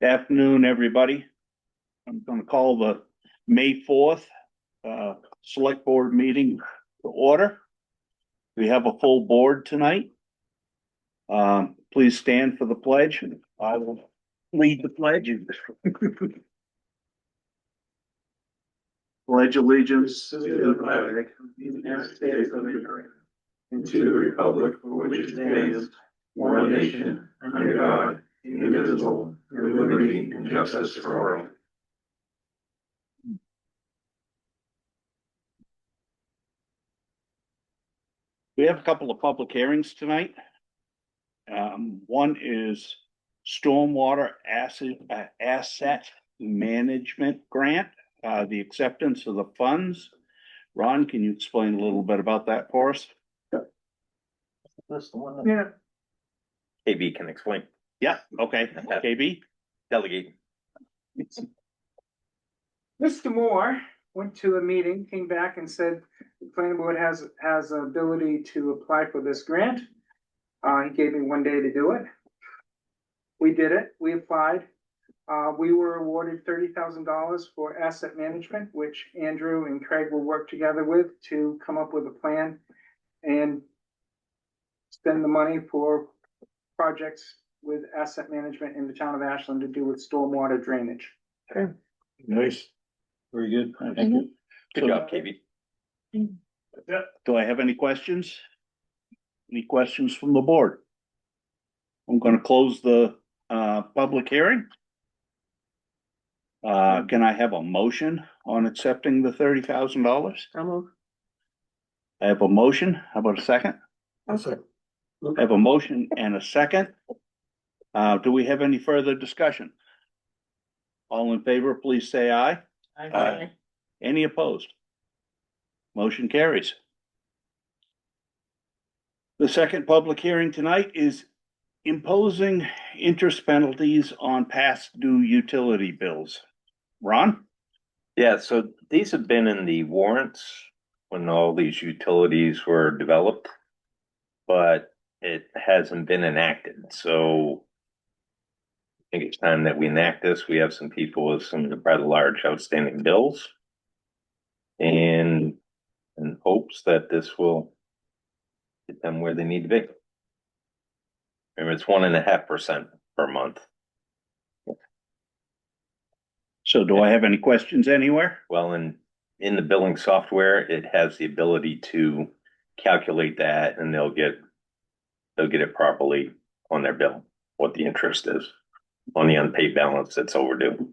Afternoon, everybody. I'm going to call the May 4th Select Board meeting to order. We have a full board tonight. Please stand for the pledge. I will lead the pledge. Pledge allegiance to the flag of the United States of America and to the republic for which it stands, one nation, under God, indivisible, with liberty and justice for all. We have a couple of public hearings tonight. One is stormwater asset management grant, the acceptance of the funds. Ron, can you explain a little bit about that for us? That's the one. Yeah, KB can explain. Yeah, okay. KB? Delegate. Mr. Moore went to a meeting, came back and said the planning board has ability to apply for this grant. He gave me one day to do it. We did it, we applied. We were awarded $30,000 for asset management, which Andrew and Craig will work together with to come up with a plan and spend the money for projects with asset management in the town of Ashland to do with stormwater drainage. Okay. Nice. Very good. Thank you. Good job, KB. Do I have any questions? Any questions from the board? I'm gonna close the public hearing. Can I have a motion on accepting the $30,000? I have a motion. How about a second? Okay. I have a motion and a second. Do we have any further discussion? All in favor, please say aye. Aye. Any opposed? Motion carries. The second public hearing tonight is imposing interest penalties on past due utility bills. Ron? Yeah, so these have been in the warrants when all these utilities were developed, but it hasn't been enacted. So I think it's time that we enact this. We have some people with some rather large outstanding bills, and in hopes that this will get them where they need to be. Remember, it's 1.5% per month. So do I have any questions anywhere? Well, in the billing software, it has the ability to calculate that, and they'll get it properly on their bill, what the interest is on the unpaid balance that's overdue.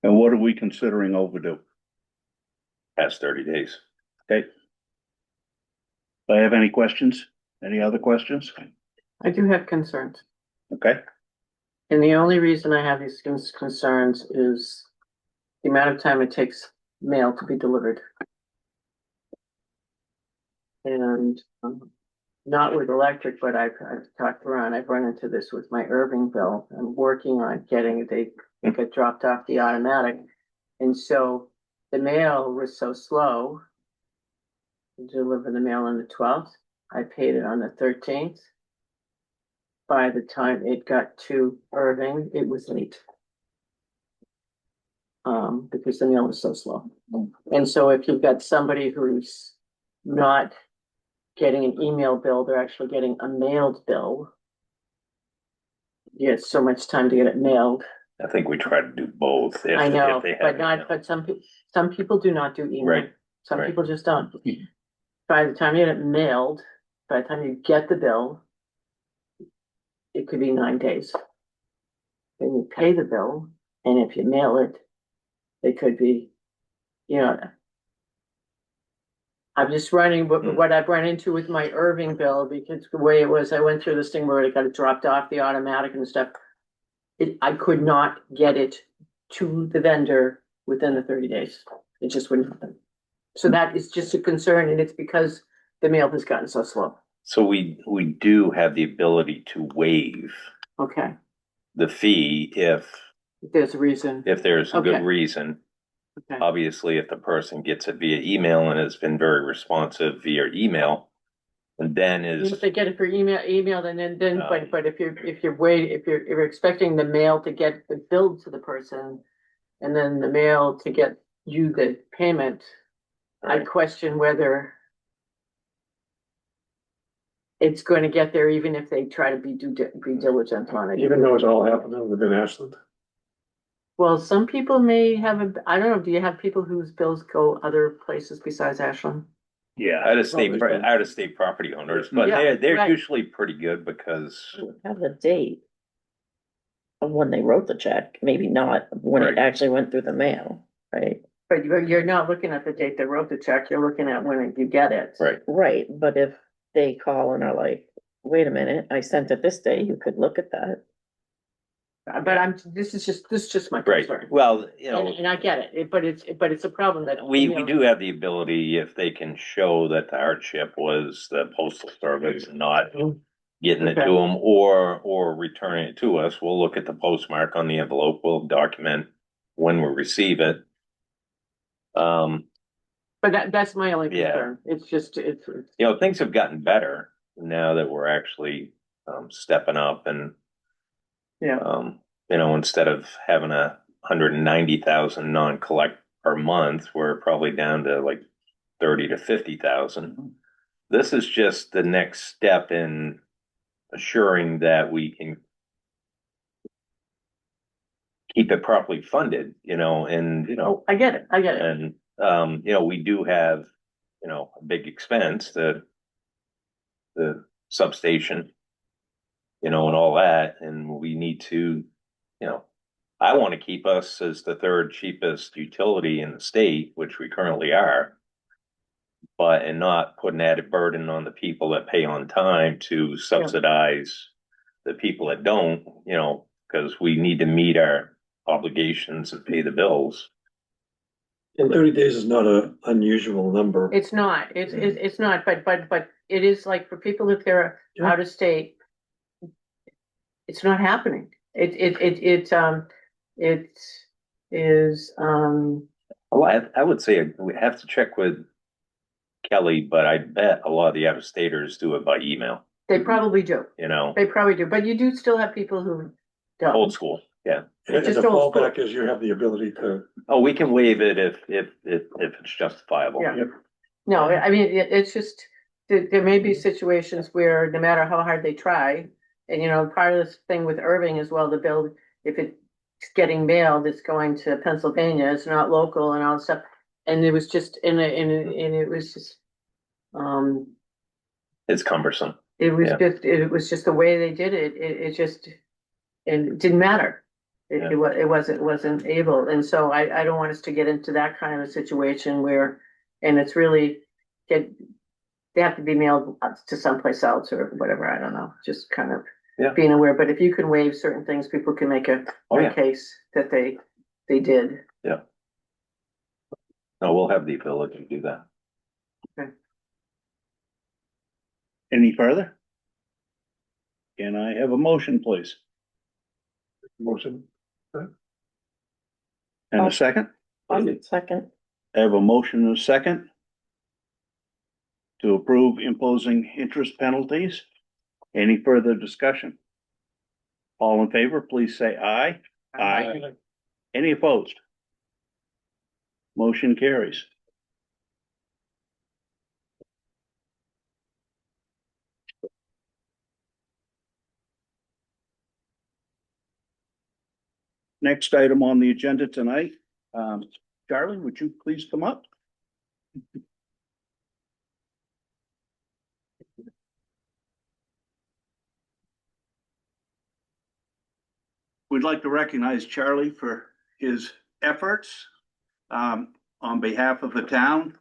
And what are we considering overdue? Past 30 days. Okay. Do I have any questions? Any other questions? I do have concerns. Okay. And the only reason I have these concerns is the amount of time it takes mail to be delivered. And not with electric, but I've talked around, I've run into this with my Irving bill. I'm working on getting, they get dropped off the automatic. And so the mail was so slow to deliver the mail on the 12th. I paid it on the 13th. By the time it got to Irving, it was late. Because the mail was so slow. And so if you've got somebody who's not getting an email bill, they're actually getting a mailed bill. You have so much time to get it mailed. I think we try to do both. I know, if they but have not, it. but some people do not do email. Right. Some right. people just don't. By the time you get it mailed, by the time you get the bill, it could be 9 days. Then you pay the bill, and if you mail it, it could be, you know. I'm just running what I've run into with my Irving bill, because the way it was, I went through this thing where it got it dropped off the automatic and stuff. I could not get it to the vendor within the 30 days. It just wouldn't happen. So that is just a concern, and it's because the mail has gotten so slow. So we do have the ability to waive Okay, the fee if there's a reason. there's a Okay. good reason. Okay. Obviously, if the person gets it via email and has been very responsive via email, And then is, If they get it for email, then, Um, but if you're expecting the mail to get the bill to the person. And then the mail to get you the payment, I Right. question whether. It's going to get there even if they try to be diligent on it. Even though it's all happening within Ashland. Well, some people may have I don't know, do you have people whose bills go other places besides Ashland? Yeah, out of state property owners, but Yeah, they're right. usually pretty good because, Have the date of when they wrote the check, maybe not when Right. it actually went through the mail, right? But you're not looking at the date they wrote the check, you're looking at when you get it. right, Right, but if they call and are like, wait a minute, I sent it this day, you could look at that. But this is just my right. concern. Well, And I get it, but it's a problem that. we do have the ability, if they can show that the hardship was the postal service not getting it to Okay. them or returning it to us, we'll look at the postmark on the envelope, we'll document when we receive it. But that's my only Yeah. concern. It's just, Things have gotten better now that we're actually stepping up and yeah, instead of having 190,000 non-collect per month, we're probably down to like 30 to 50,000. This is just the next step in assuring that we can keep it properly funded, oh, I get it, and we do have, a big expense, the substation, and all that, and we need to, I want to keep us as the third cheapest utility in the state, which we currently are, and not put an added burden on the people that pay on time to subsidize the people that don't, because we need to meet our obligations and pay the bills. And 30 days is not an unusual number. it's not, it's not, but it is like for people if they're Yeah. out of state. It's not happening. It is, Well, I would say we have to check with Kelly, but I bet a lot of the out-of-staters do it by email, they probably do, they probably do, but you do still have people who don't. old school, yeah. And just the old school. fallback is you have the ability to. Oh, we can waive it if it's justifiable. Yeah. Yep. No, I mean, it's just, there may be situations where no matter how hard they try, and part of this thing with Irving as well, the bill, if it's getting mailed, it's going to Pennsylvania, it's not local and all that stuff. And it was just, and it was just, It's cumbersome. it was Yeah. it was just the way they did it, it just, and it didn't matter. Yeah. It wasn't able, and so I don't want us to get into that kind of a situation where, and it's really, they have to be mailed to someplace else or whatever, I don't know, just kind of Yeah. being aware, but if you can waive certain things, people can make a case that they did. No, we'll have the ability to do that. any further? Can I have a motion, please? Motion. And a second? Second, I have a motion and a second to approve imposing interest penalties. Any further discussion? All in favor, please say aye. Aye. Any opposed? Motion carries. Next item on the agenda tonight, Charlie, would you please come up? We'd like to recognize Charlie for his efforts on behalf of the town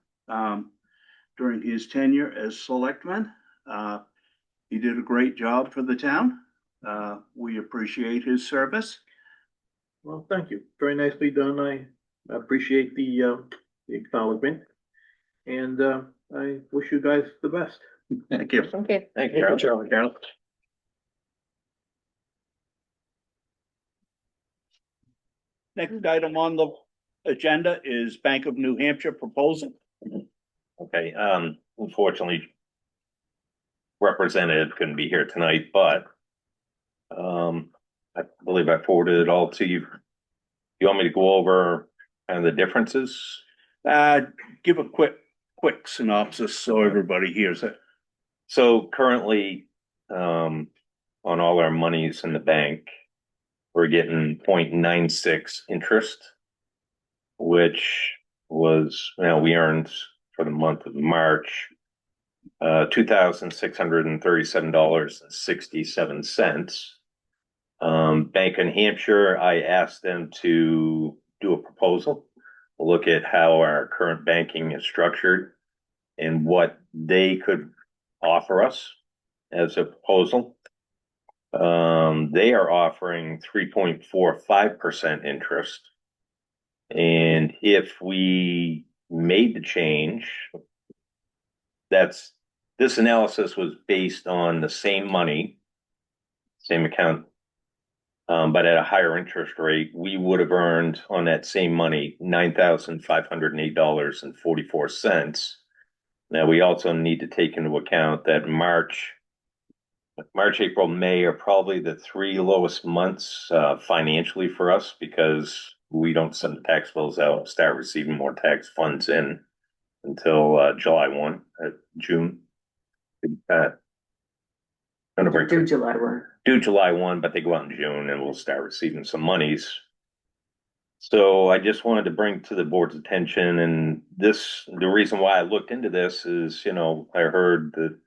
during his tenure as selectman. He did a great job for the town. We appreciate his service. Well, thank you. Very nicely done. I appreciate the acknowledgement. And I wish you guys the best. Thank you. okay. Thank you, Charlie. Next item on the agenda is Bank of New Hampshire proposal. Okay, unfortunately, representative couldn't be here tonight, but I believe I forwarded it all to you. You want me to go over kind of the differences? Give a quick synopsis so everybody hears it. So currently, on all our monies in the bank, we're getting 0.96 interest, which was, we earned for the month of March, $2,637.67. Bank of New Hampshire, I asked them to do a proposal, look at how our current banking is structured and what they could offer us as a proposal. They are offering 3.45% interest. And if we made the change, this analysis was based on the same money, same account, but at a higher interest rate. We would have earned on that same money $9,508.44. Now, we also need to take into account that March, April, May are probably the three lowest months financially for us, because we don't send the tax bills out, start receiving more tax funds in until July 1, June. Do July 1. Due July 1, but they go out in June and we'll start receiving some monies. So I just wanted to bring to the board's attention, and the reason why I looked into this is, I heard the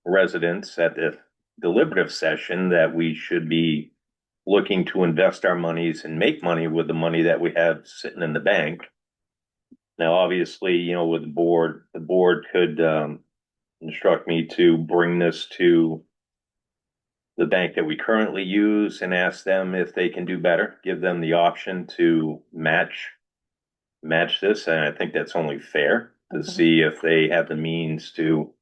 residents at the deliberative session that we should be looking to invest our monies and make money with the money that we have sitting in the bank. Now, obviously, with the board could instruct me to bring this to the bank that we currently use and ask them if they can do better, give them the option to match this. And I think that's only fair to see if they have the means to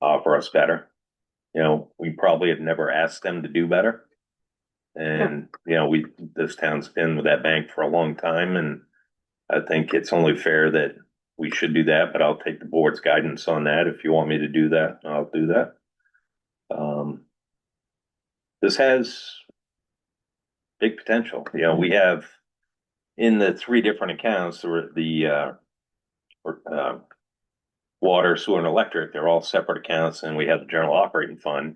offer us better. We probably have never asked them to do better. And, this town's been with that bank for a long time, and I think it's only fair that we should do that, but I'll take the board's guidance on that. If you want me to do that, I'll do that. This has big potential. We have in the three different accounts, the water, sewer, and electric, they're all separate accounts, and we have the general operating fund.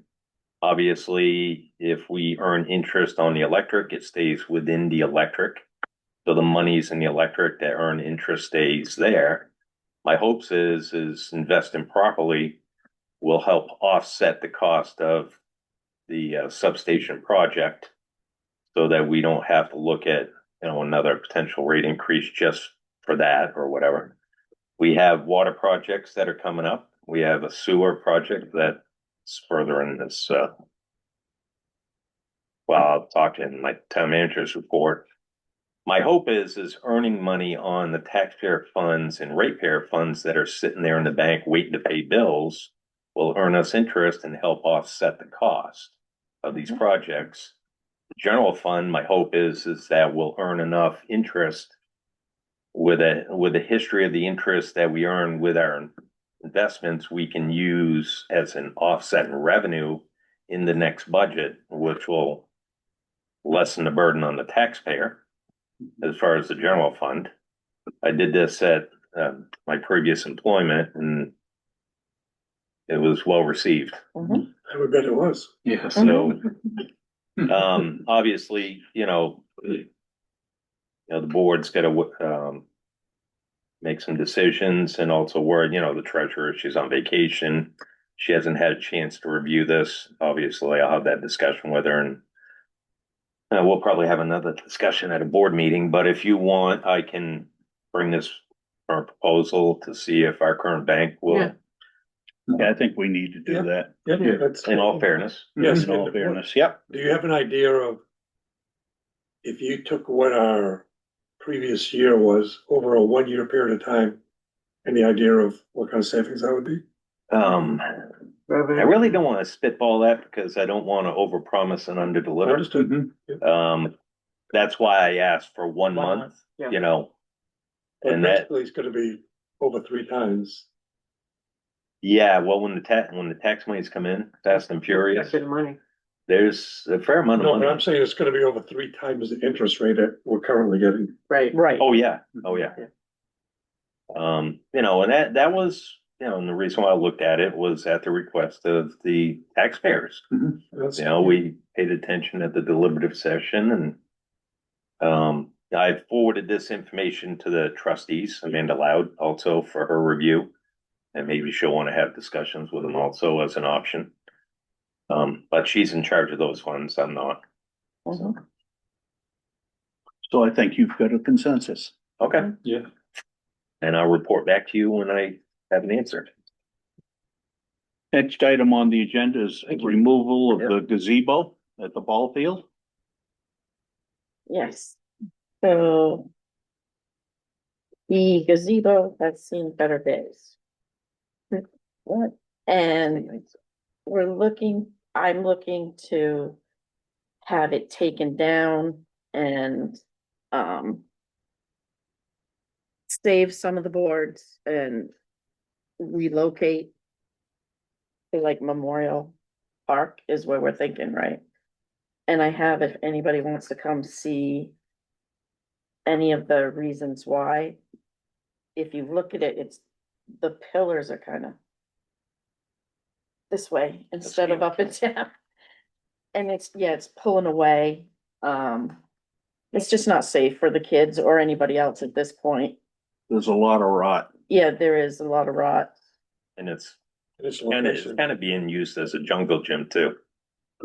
Obviously, if we earn interest on the electric, it stays within the electric. So the monies in the electric that earn interest stays there. My hopes is investing properly will help offset the cost of the substation project, so that we don't have to look at another potential rate increase just for that or whatever. We have water projects that are coming up. We have a sewer project that's further in this. I'll talk in my town manager's report. My hope is earning money on the taxpayer funds and ratepayer funds that are sitting there in the bank waiting to pay bills will earn us interest and help offset the cost of these projects. The general fund, my hope is that we'll earn enough interest with the history of the interest that we earn with our investments, we can use as an offset in revenue in the next budget, which will lessen the burden on the taxpayer as far as the general fund. I did this at my previous employment, and it was well received. Mhm. I would bet it was. Yes. So, obviously, the board's got to make some decisions, and also where, the treasurer, she's on vacation. She hasn't had a chance to review this. Obviously, I'll have that discussion with her, and we'll probably have another discussion at a board meeting. But if you want, I can bring this for a proposal to see if our current bank will. Yeah. Yeah, I think we need to do Yeah. that. Yeah, that's. In all fairness. Yes. In all fairness, yep. Do you have an idea of if you took what our previous year was over a 1 year period of time, any idea of what kind of savings that would be? I really don't want to spitball that, because I don't want to overpromise and underdeliver. Understood. That's why I asked for 1 month, yeah. But and that, basically it's gonna be over 3 times. Yeah, well, when the tax monies come in, fast and A furious, bit of money. there's a fair amount of No, but I'm money. saying it's gonna be over 3 times the interest rate that we're currently getting. Right. Right. Oh, yeah, oh, yeah. Yeah. You know, and that was, you know, and the reason why I looked at it was at the request of the taxpayers. That's, You know, we paid attention at the deliberative session and I forwarded this information to the trustees, Amanda Loud, also for her review. And maybe she'll want to have discussions with them also as an option. But she's in charge of those funds, I'm not. Mhm. So I think you've got a consensus. Okay, yeah. and I'll report back to you when I have an answer. Next item on the agenda is removal of Yep. the gazebo at the ball field. Yes. So the gazebo has seen better days. What? And I'm looking to have it taken down and, save some of the boards and relocate to like Memorial Park is where we're thinking, right? And I have, if anybody wants to come see any of the reasons why, if you look at it, it's, the pillars are kind of this way instead of up and down. And it's, yeah, it's pulling away. It's just not safe for the kids or anybody else at this point. There's a lot of rot. Yeah, there is a lot of rot. And it's This kind location. of being used as a jungle gym too.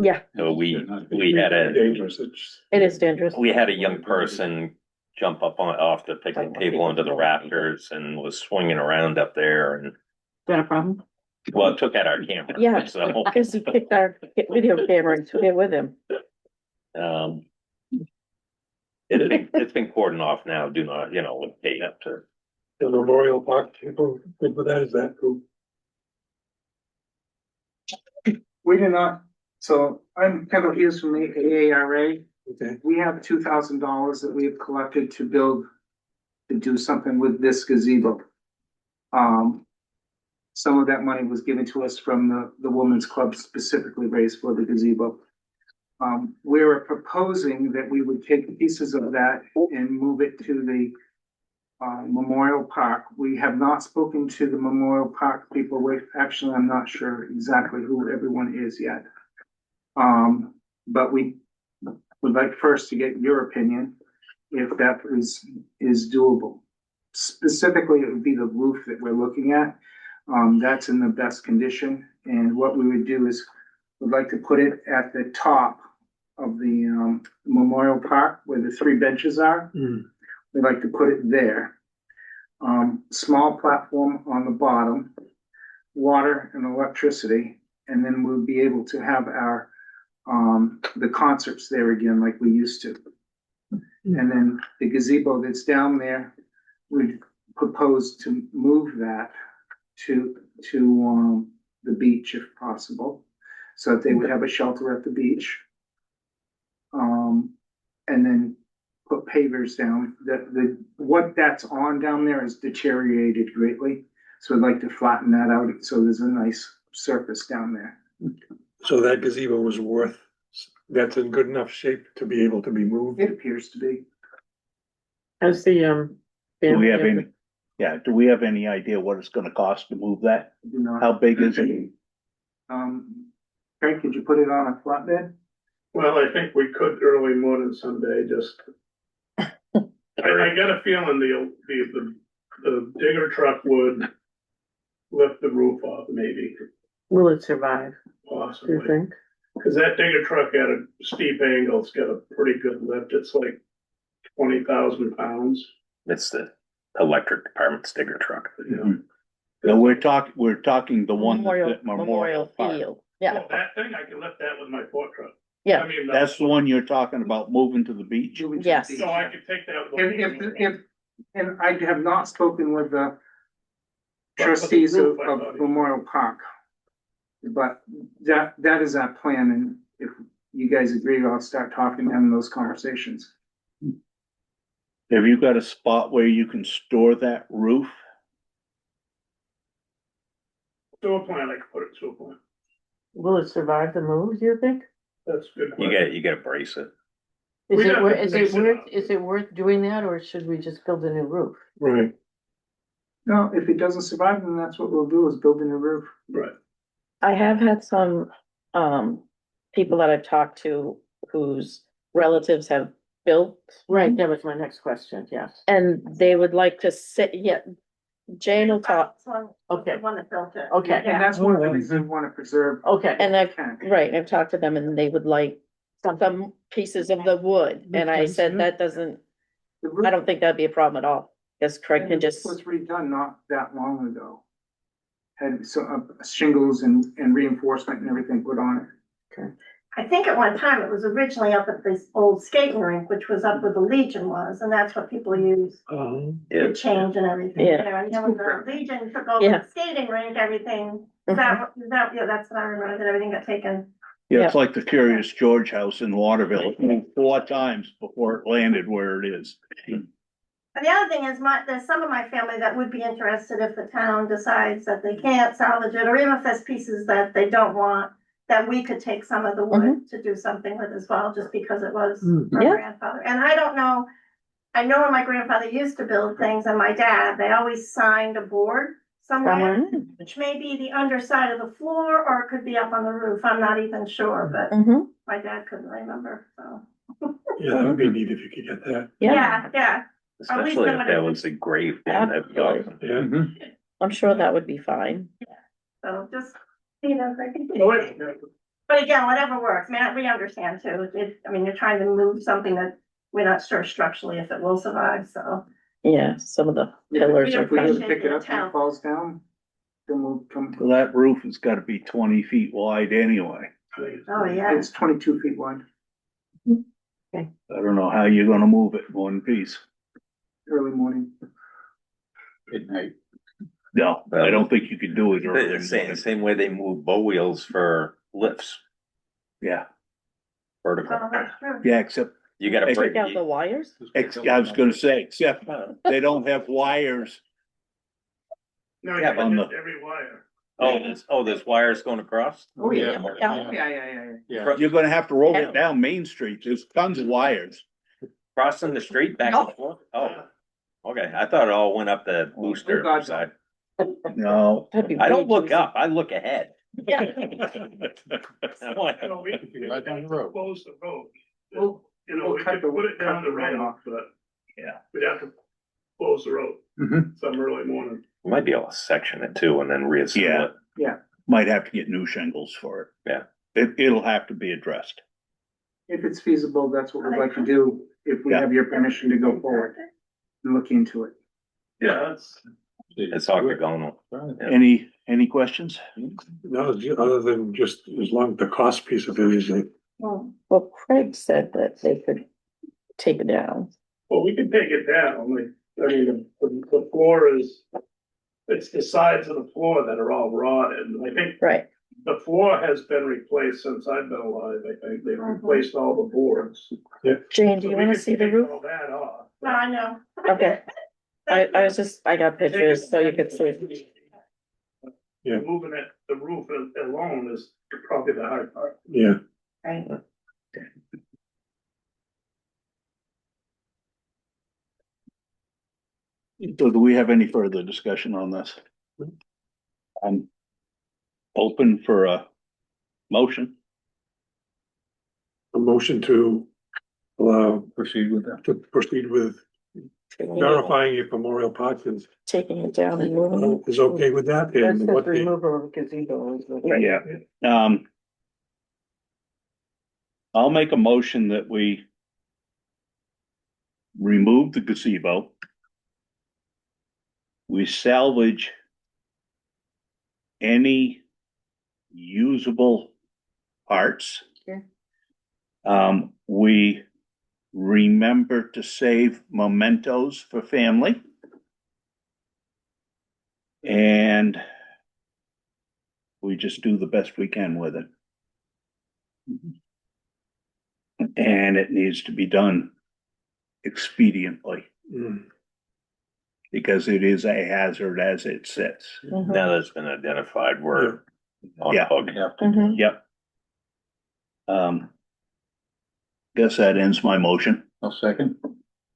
Yeah, So we had Dangerous, it's. it is dangerous. we had a young person jump up off the picnic table onto the rafters and was swinging around up there and, Got a problem? well, it took out our camera. Yeah, So, because he picked our video camera and took it with him. it's been cordoned off now, do not, you know, with tape to. The Memorial Park, people think with that, is that cool? We do not, so I'm Kendall Hughes from the AARA. Okay. We have $2,000 that we have collected to build, to do something with this gazebo. Some of that money was given to us from the Women's Club specifically raised for the gazebo. We were proposing that we would take pieces of that and move it to the Memorial Park. We have not spoken to the Memorial Park people. Actually, I'm not sure exactly who everyone is yet. But we would like first to get your opinion if that is doable. Specifically, it would be the roof that we're looking at. That's in the best condition. And what we would do is we'd like to put it at the top of the Memorial Park where the 3 benches are. We'd like to put it there. Small platform on the bottom, water and electricity, and then we'll be able to have our the concerts there again like we used to. And then the gazebo that's down there, we propose to move that to the beach if possible, so that they would have a shelter at the beach. And then put pavers down. What that's on down there is deteriorated greatly, so I'd like to flatten that out so there's a nice surface down there. So that gazebo was that's in good enough shape to be able to be moved? It appears to be. How's the, Do we have family- do we have any idea what it's gonna cost to move that? I do not. How big is it? Craig, could you put it on a flatbed? Well, I think we could early morning someday, just. I got a feeling the digger truck would lift the roof off, maybe, will it survive, do you possibly. think? Cause that digger truck at a steep angle, it's got a pretty good lift, it's like 20,000 pounds. It's the electric department sticker truck. You know. No, we're talking the one Memorial, that Memorial Park. Field. Yeah, Well, that thing, I can lift that with my fork truck. yeah. I mean, That's the one you're talking about moving to the beach? Moving to the Yes. beach. So I could take that with. And I have not spoken with the But with the trustees roof, I of thought he- Memorial Park. But that is our plan, and if you guys agree, I'll start talking to them in those conversations. Have you got a spot where you can store that roof? Sewer plant, I could put it sewer plant. Will it survive the move, do you think? That's a good. You gotta brace it. Is We'd it, have wor- to is fix it it worth, up. is it worth doing that, or should we just build a new roof? Right. No, if it doesn't survive, then that's what we'll do, is build a new roof. Right. I have had some, people that I've talked to whose relatives have built. Right, that was my next question, yes. And they would like to sit, yeah, Jane will talk, Okay. The one that built it. Okay. And that's one of the reasons we wanna preserve. Okay, and I've, tank. right, I've talked to them and they would like some pieces of the wood, and I said that doesn't, The roof I don't think that'd be a problem at all. Cause Craig can just, was redone not that long ago. Had shingles and reinforcement and everything put on it. I think at one time it was originally up at this old skating rink, which was up where the Legion was, and that's what people use Yeah. to change and everything. Yeah. You know, and then when the Legion took over Yeah. the skating rink, everything, Mhm. yeah, that's what I remember, that everything got taken. Yeah, it's like the Curious George house in Waterville. It moved 4 times before it landed where it is. And the other thing is there's some of my family that would be interested if the town decides that they can't salvage it, or even if there's pieces that they don't want, that we could take some of the wood to do something with as well, just because it was our Yeah. grandfather. And I don't know, I know when my grandfather used to build things and my dad, they always signed a board somewhere, which may be the underside of the floor or it could be up on the roof. I'm not even sure, but Mhm. my dad couldn't remember, so. Yeah, that would be neat if you could get that. Yeah, Yeah. Especially if that was a grave. thing, that'd be awesome. Yeah. I'm sure that would be fine. So just, you know, but again, whatever works, man, we understand too. You're trying to move something that we're not sure structurally if it will survive, so. Yeah, some of the pillars are If we kind just of, pick it up and Town. it falls down, then we'll come. So that roof has gotta be 20 feet wide anyway. Oh, yeah. It's 22 feet wide, I don't know how you're gonna move it in one piece. early morning. Midnight. No, I don't think you could do it early. The in the same, morning. same way they move bow wheels for lifts, Yeah, Oh, vertical. that's true. yeah, except, You gotta Take break, take out the wires? I was gonna say, except they don't have wires. No, Yeah, you but- can hit every wire. there's wires going across? Oh, yeah. Yeah. Yeah. You're gonna have to roll it down Main Street. There's tons of wires. Crossing the street back and forth? Oh, okay, I thought it all went up the booster God. side. No. That'd be I don't way look too- up, I look ahead. Yeah. I'm like, No, we Right down the road. close the road. We'll- You know, we'll we cut could the- put it down cut the the road road, off. but. Yeah. We'd have to close the road Mhm. some early morning. might be able to section it too and then reassemble Yeah. it. Might have to get new shingles for it. Yeah. It'll have to be addressed. If it's feasible, that's what we'd like to do, if we Yeah. have your permission to go forward and look into it. Yeah, that's. It's octagonal. Yeah. Any questions? No, other than just as long as the cost piece of it is like, Well, Well, Craig said that they could take it down. Well, we can take it down, like, the floor it's the sides of the floor that are all rotted, and I think Right. the floor has been replaced since I've been alive, I think, they've replaced all the boards. Jane, do So you we wanna can see the take roof? all that off. no, I know. Okay. I was just, I got pictures so you could see. Yeah. Moving it, the roof alone is probably the hard part. yeah. Right. So do we have any further discussion on this? I'm open for a motion. A motion to allow, Proceed with that. to proceed with verifying if Memorial Park Taking it down and moving it. is okay with that That's and the what the, removal of gazebo. is what- Right. Yeah. I'll make a motion that we remove the gazebo. We salvage any usable parts. Okay. We remember to save mementos for family. And we just do the best we can with it. And it needs to be done expediently. Mm, because it is a hazard as it sits. Mhm. Now that's been identified, we're on Yeah. hook. Mhm. Yep. Guess that ends my motion. I'll second.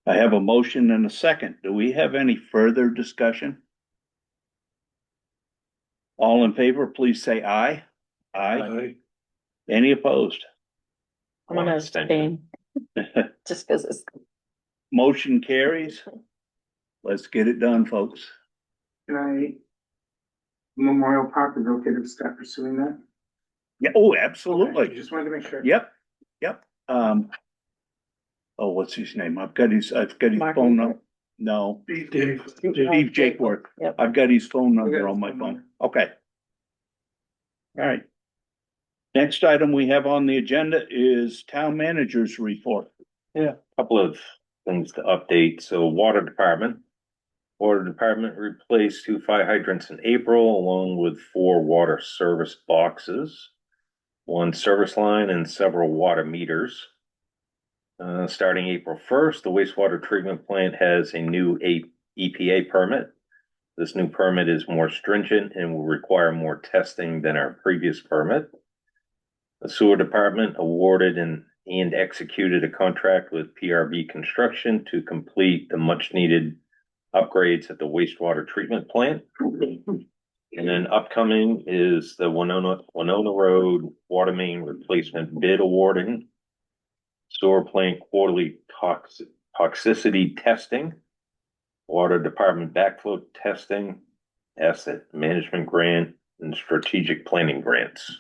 I have a motion and a second. Do we have any further discussion? All in favor, please say aye. Aye. Any opposed? I'm gonna Extension. abstain, just because it's, Motion carries. Let's get it done, folks. Can I? Memorial Park, is it okay to start pursuing that? Yeah, oh, Okay, absolutely. Just wanted to make sure. Yep, yep. Oh, what's his name? I've got his Mark phone Weaver. number. No, Dave. Steve Jakeworth. Yep. I've got his phone We number got on his my phone phone. number. Okay. All right. Next item we have on the agenda is town manager's report. Couple of things to update. So Water Department. Water Department replaced 2 fire hydrants in April, along with 4 water service boxes, 1 service line and several water meters. Starting April 1st, the wastewater treatment plant has a new EPA permit. This new permit is more stringent and will require more testing than our previous permit. The sewer department awarded and executed a contract with PRB Construction to complete the much needed upgrades at the wastewater treatment plant. And then upcoming is the Winona Road Water Main Replacement Bid awarding, sewer plant quarterly toxicity testing, water department backflow testing, asset management grant, and strategic planning grants.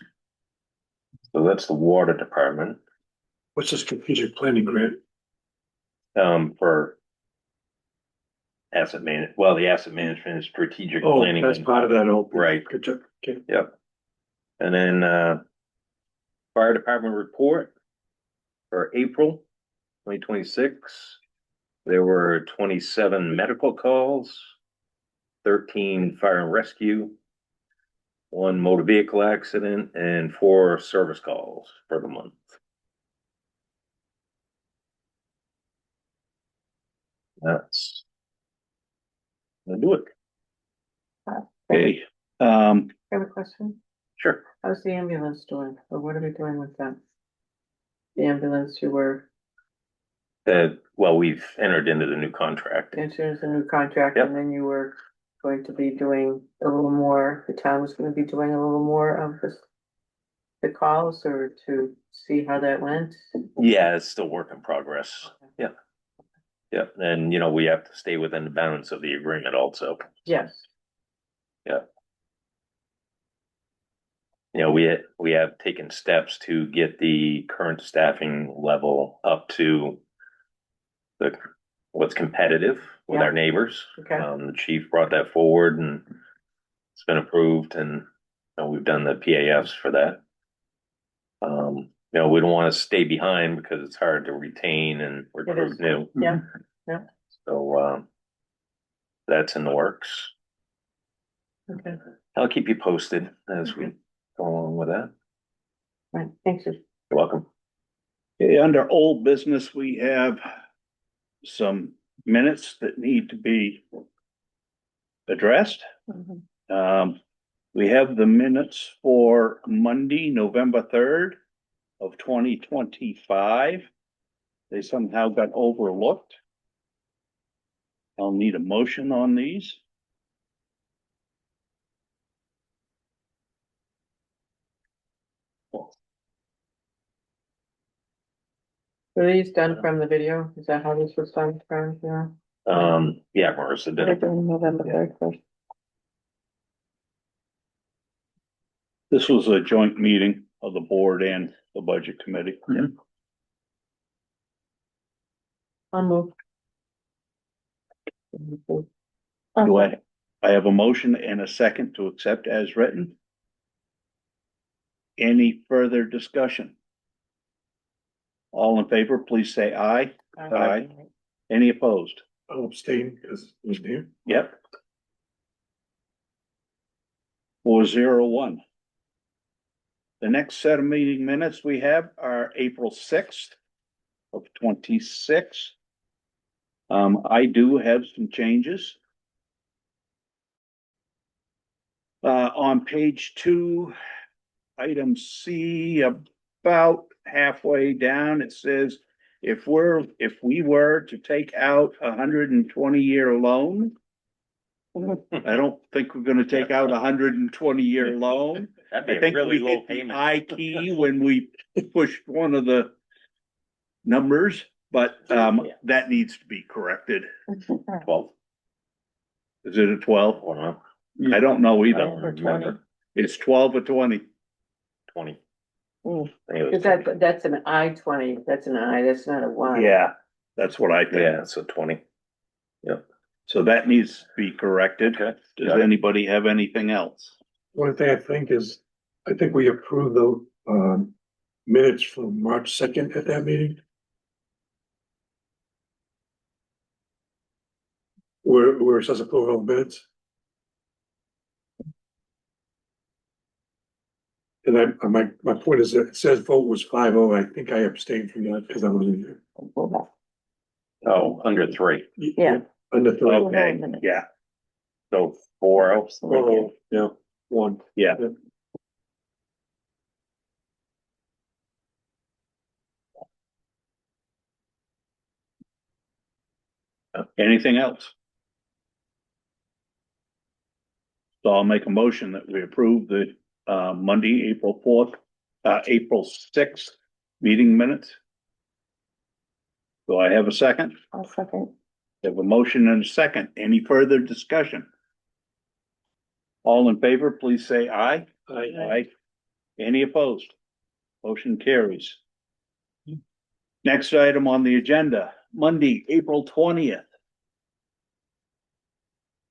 So that's the water department. What's the strategic planning grant? For the asset management and strategic Oh, planning. that's part of that whole. Right. Good job. Okay. Yep. And then, fire department report for April 2026. There were 27 medical calls, 13 fire and rescue, 1 motor vehicle accident, and 4 service calls for the month. That's gonna do it. Okay, I have a question. Sure. How's the ambulance doing? Or what are we doing with that? The ambulance you were, Well, we've entered into the new contract. there's a new contract Yep. and then you were going to be doing a little more, the town was gonna be doing a little more of the calls or to see how that went? Yeah, it's still work in progress. Yeah. Yep, and we have to stay within the bounds of the agreement also. Yes. We have taken steps to get the current staffing level up to what's competitive with our neighbors. Okay. The chief brought that forward and it's been approved and we've done the PAFs for that. We don't want to stay behind because it's hard to retain and recruit is. new. Yeah, yeah. So, that's in the works. Okay, I'll keep you posted as we go along with that. right, thank you. You're welcome. okay, under old business, we have some minutes that need to be addressed. Mhm. We have the minutes for Monday, November 3rd of 2025. They somehow got overlooked. I'll need a motion on these. Were these done from the video? Is that how this was done from, yeah? Yeah, Marissa did We're it. doing November 3rd first. This was a joint meeting of the board and the budget committee. I'll move. Do I have a motion and a second to accept as written? Any further discussion? All in favor, please say aye. Aye. Any opposed? I'll abstain because it was here. Yep. 401. The next set of meeting minutes we have are April 6th of 26. I do have some changes. On page 2, item C, about halfway down, it says, if we were to take out 120-year loan, I don't think we're gonna take out 120-year loan. That'd I be a think really we low hit the payment. I key when we pushed one of the numbers, but that needs to be corrected. 12. Is it a 12? Or not? I don't know I either. don't remember. It's 12 or 20. 20. Mm. I think it was Is 20. that's an I-20, that's an I, that's not a Y. Yeah, that's what I think. Yeah, so 20. So that needs to be corrected. Okay. Does Got it. anybody have anything else? One thing I think is, I think we approved the, minutes from March 2nd at that meeting. Where it says approval of minutes. And my point is that it says vote was 5-0. I think I abstained from that because I wasn't here. Oh, under 3. Yeah. Under 3. Okay, yeah, So 4-0. Oh, yeah, 1. yeah. Anything else? So I'll make a motion that we approve the Monday, April 4th, April 6th meeting minutes. Do I have a second? I'll second. Have a motion and a second. Any further discussion? All in favor, please say aye. Aye. Any opposed? Motion carries. Next item on the agenda, Monday, April 20th.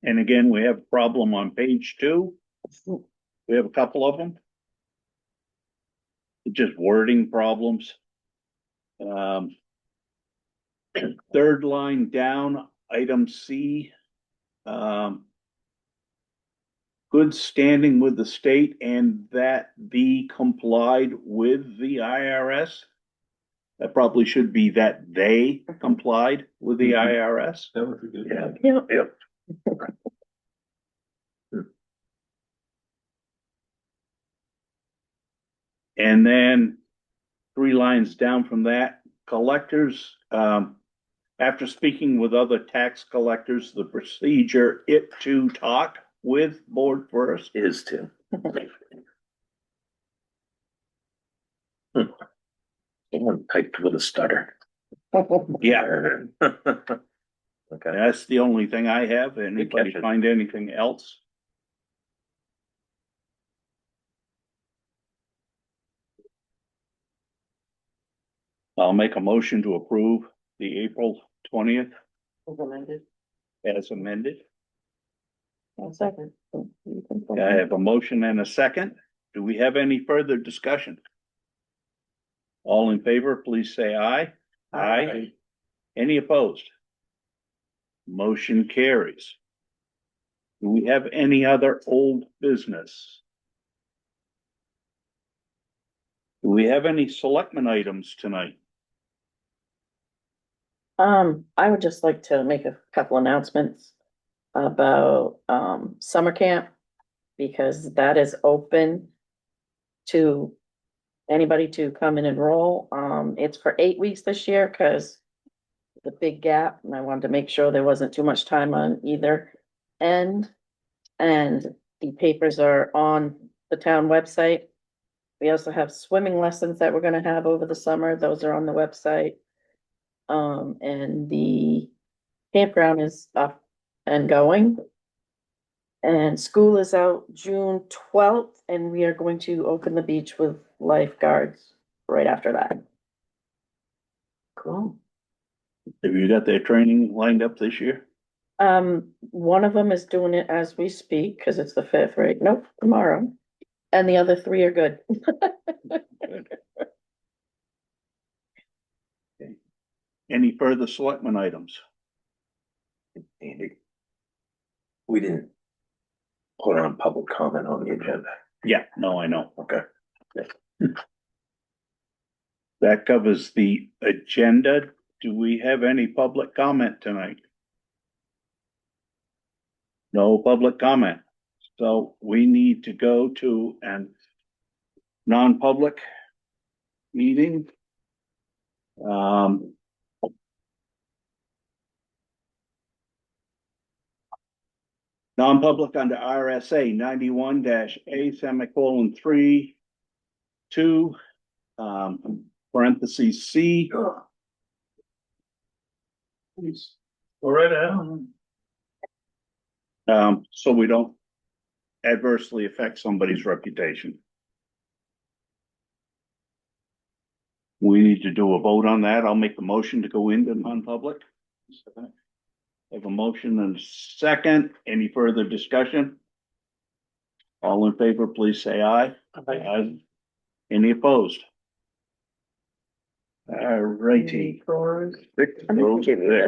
And again, we have a problem on page 2. We have a couple of them. Just wording problems. Third line down, item C. Good standing with the state and that the complied with the IRS. That probably should be that they complied with the IRS. That would be good. Yeah. Yeah. Yep. And then 3 lines down from that, collectors, after speaking with other tax collectors, the procedure to talk with board first. Is to. Someone typed with a stutter. Yeah, Okay. that's the only thing I have. Anybody catch it. find anything else? I'll make a motion to approve the April 20th Recommended. as amended. I'll second. You can second. I have a motion and a second. Do we have any further discussion? All in favor, please say aye. Aye. Any opposed? Motion carries. Do we have any other old business? Do we have any selectmen items tonight? I would just like to make a couple announcements about, summer camp. Because that is open to anybody to come and enroll. It's for 8 weeks this year, cause the big gap, and I wanted to make sure there wasn't too much time on either end. And the papers are on the town website. We also have swimming lessons that we're gonna have over the summer. Those are on the website. And the campground is up and going. And school is out June 12th, and we are going to open the beach with lifeguards right after that. Cool. Have you got their training lined up this year? One of them is doing it as we speak, cause it's the 5th, right? Nope, tomorrow. And the other 3 are good. Any further selectmen items? Andy. We didn't put on public comment on the agenda. Yeah, no, I know. Okay. That covers the agenda. Do we have any public comment tonight? No public comment. So we need to go to an non-public meeting. Non-public under RSA 91-A semicolon 3, 2, parentheses C. Go right ahead. So we don't adversely affect somebody's reputation. We need to do a vote on that. I'll make the motion to go into non-public. Have a motion and a second. Any further discussion? All in favor, please say aye. Aye. Any opposed? All righty. Drawers. Six I'm gonna votes give you there.